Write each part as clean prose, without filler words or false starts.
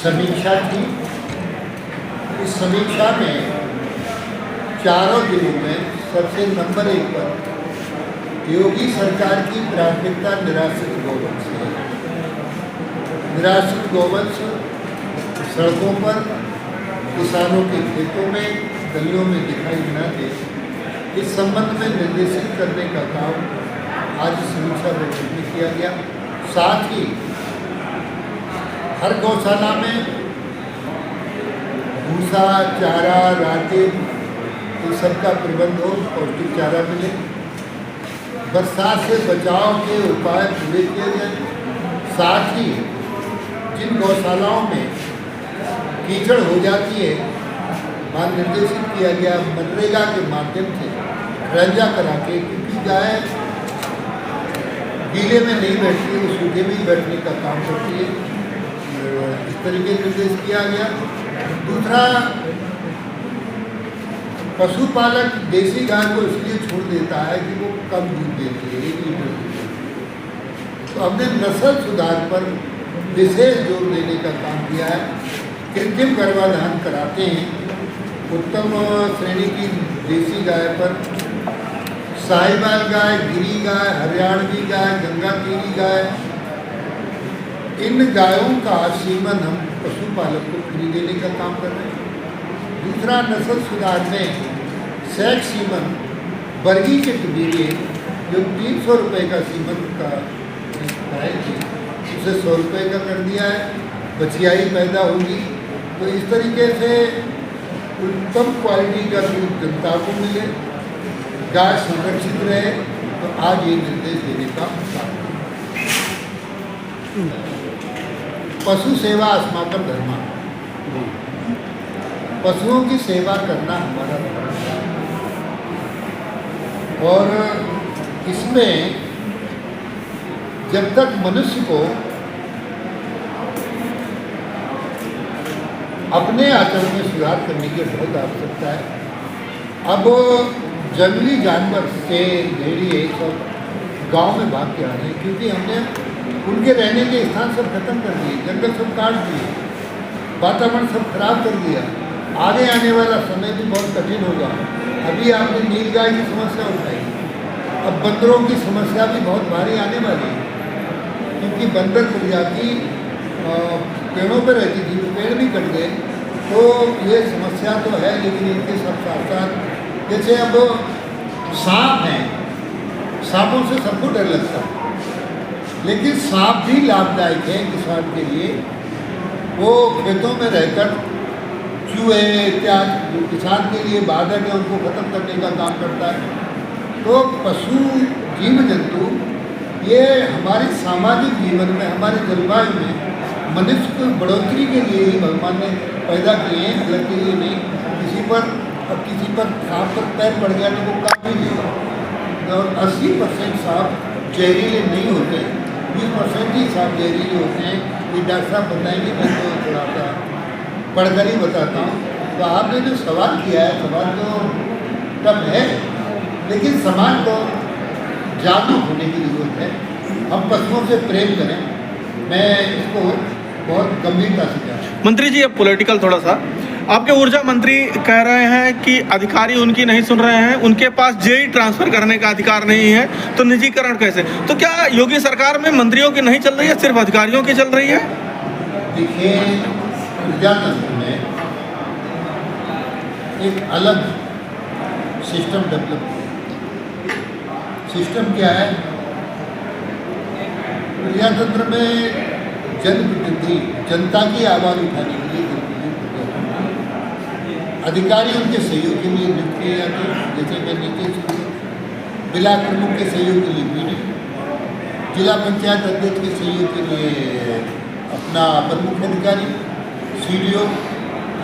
समीक्षा थी। इस समीक्षा में चारों जिलों में सबसे नंबर 1 पर योगी सरकार की प्राथमिकता निराश्रित गौवंश है। निराश्रित गौवंश सड़कों पर, किसानों के खेतों में, गलियों में दिखाई न दे, इस संबंध में निर्देशित करने का काम आज समीक्षा बैठक में किया गया। साथ ही हर गौशाला में भूसा, चारा, राखेल, इन सबका प्रबंध हो, पौष्टिक चारा मिले, बरसात से बचाव के उपाय पूरे किए जाए। साथ ही जिन गौशालाओं में कीचड़ हो जाती है, वहाँ निर्देशित किया गया मनरेगा के माध्यम से रंजा करा के, क्योंकि गाय गीले में नहीं बैठती, वो सूखे में ही बैठने का काम करती है। इस तरीके निर्देश किया गया। दूसरा, पशुपालक देसी गाय को इसलिए छोड़ देता है कि वो कम दूध देती है, 1 लीटर दूध। तो हमने नस्ल सुधार पर विशेष जोर देने का काम किया है। कृत्रिम गर्भाधान कराते हैं। उत्तम श्रेणी की देसी गाय पर साहिवाल गाय, गिरी गाय, हरियाणवी गाय, गंगा तीरी गाय, इन गायों का सीमन हम पशुपालक को फ्री देने का काम कर रहे हैं। दूसरा, नस्ल सुधार में सैक सीमन बर्गी के कबीले जो 300 रुपये का सीमन का है, उसे 100 रुपये का कर दिया है। बछियाई पैदा होगी, तो इस तरीके से उत्तम क्वालिटी का दूध जनता को मिले, गाय संरक्षित रहे। तो आज ये निर्देश देने का काम। पशु सेवा अस्माकं धर्म, पशुओं की सेवा करना हमारा धर्म है। और इसमें जब तक मनुष्य को अपने आचरण में सुधार करने की बहुत आवश्यकता है। अब जंगली जानवर, शेर, भेड़िए सब गांव में भाग के आ रहे हैं, क्योंकि हमने उनके रहने के स्थान सब खत्म कर दिए, जंगल सब काट दिए, वातावरण सब खराब कर दिया। आगे आने वाला समय भी बहुत कठिन होगा। अभी आपने नीलगाय की समस्या उठाई, अब बंदरों की समस्या भी बहुत भारी आने वाली है, क्योंकि बंदर प्रजाति पेड़ों पर रहती थी, पेड़ भी कट गए। तो ये समस्या तो है, लेकिन इनके सब साथ साथ जैसे अब सांप हैं, सांपों से सबको डर लगता है, लेकिन सांप भी लाभदायक है किसान के लिए। वो खेतों में रहकर चूहे इत्यादि किसान के लिए बाधक है, उनको खत्म करने का काम करता है। तो पशु, जीव जंतु ये हमारे सामाजिक जीवन में, हमारे जलवायु में मनुष्य की बढ़ोतरी के लिए ही भगवान ने पैदा किए हैं, अलग के लिए नहीं। किसी पर सांप पर पैर पड़ गया तो वो काट भी लेगा। और 80% सांप जहरीले नहीं होते, 20% ही सांप जहरीले होते हैं। ये डॉक्टर साहब बताएंगे, मैं तो थोड़ा सा पढ़कर ही बताता हूँ। तो आपने जो सवाल किया है, सवाल तो तब है, लेकिन समाज को जागरूक होने की जरूरत है। हम पशुओं से प्रेम करें, मैं इसको बहुत गंभीरता से कहता हूँ। मंत्री जी, अब पॉलिटिकल थोड़ा सा, आपके ऊर्जा मंत्री कह रहे हैं कि अधिकारी उनकी नहीं सुन रहे हैं, उनके पास जेई ट्रांसफर करने का अधिकार नहीं है, तो निजीकरण कैसे? तो क्या योगी सरकार में मंत्रियों की नहीं चल रही है, सिर्फ अधिकारियों की चल रही है? देखिए, ऊर्जा तंत्र में एक अलग सिस्टम डेवलप किया। सिस्टम क्या है? ऊर्जा तंत्र में जनप्रतिनिधि, जनता की आवाज़ उठाने के लिए अधिकारी उनके सहयोग के लिए नियुक्त किए जाते हैं। जैसे मैं नीचे जिला प्रमुख के सहयोग के लिए भी नहीं, जिला पंचायत अध्यक्ष के सहयोग के लिए अपना प्रमुख अधिकारी, CDO,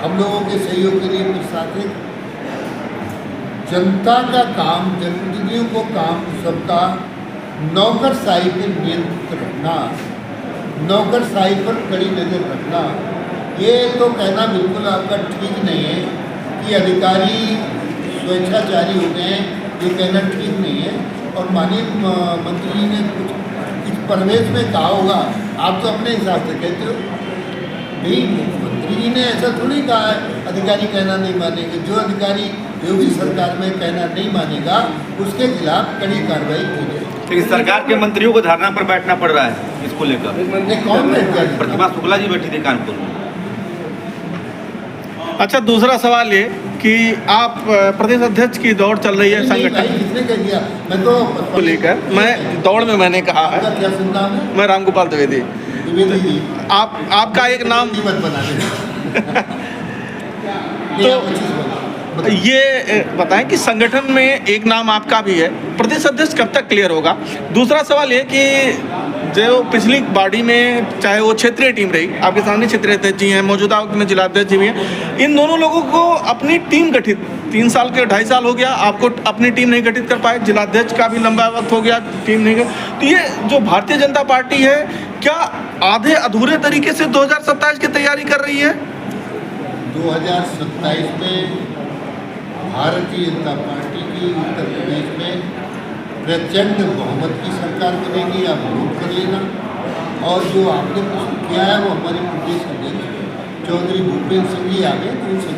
हम लोगों के सहयोग के लिए प्रशासनिक। जनता का काम, जनप्रतिनिधियों को काम सबका नौकरशाही पर नियंत्रित रखना, नौकरशाही पर कड़ी नज़र रखना। ये तो कहना बिल्कुल आपका ठीक नहीं है कि अधिकारी स्वेच्छाचारी होते हैं, ये कहना ठीक नहीं है। और माननीय मंत्री जी ने कुछ इस परिवेश में कहा होगा, आप तो अपने हिसाब से कहते हो। नहीं, मुख्यमंत्री जी ने ऐसा थोड़ी कहा है अधिकारी कहना नहीं मानेंगे। जो अधिकारी योगी सरकार में कहना नहीं मानेगा उसके खिलाफ कड़ी कार्रवाई की जाएगी। लेकिन सरकार के मंत्रियों को धरना पर बैठना पड़ रहा है इसको लेकर। ये कौन बैठ गया? प्रतिमा शुक्ला जी बैठी थी कानपुर में। अच्छा, दूसरा सवाल ये कि आप प्रदेश अध्यक्ष की दौड़ चल रही है नहीं भाई, संगठन किसने कह दिया? मैं तो को लेकर, मैं दौड़ में मैंने कहा है, आपका क्या सुनना है? मैं रामगोपाल द्विवेदी, द्विवेदी जी, आपका एक नाम मत बना देना। तो ये बताएं कि संगठन में एक नाम आपका भी है, प्रदेश अध्यक्ष कब तक क्लियर होगा? दूसरा सवाल ये कि जो पिछली बॉडी में चाहे वो क्षेत्रीय टीम रही, आपके सामने क्षेत्रीय अध्यक्ष जी हैं, मौजूदा वक्त में जिलाध्यक्ष जी भी हैं, इन दोनों लोगों को अपनी टीम गठित 3 साल के 2.5 साल हो गया, आपको अपनी टीम नहीं गठित कर पाए, जिलाध्यक्ष का भी लंबा वक्त हो गया, टीम नहीं गई। तो ये जो भारतीय जनता पार्टी है, क्या आधे अधूरे तरीके से 2027 की तैयारी कर रही है? 2027 में भारतीय जनता पार्टी की उत्तर प्रदेश में प्रचंड बहुमत की सरकार बनेगी। आप नोट कर लेना। और जो आपने प्रश्न किया है वो हमारे प्रदेश अध्यक्ष चौधरी भूपेंद्र सिंह जी आ गए, तो उनसे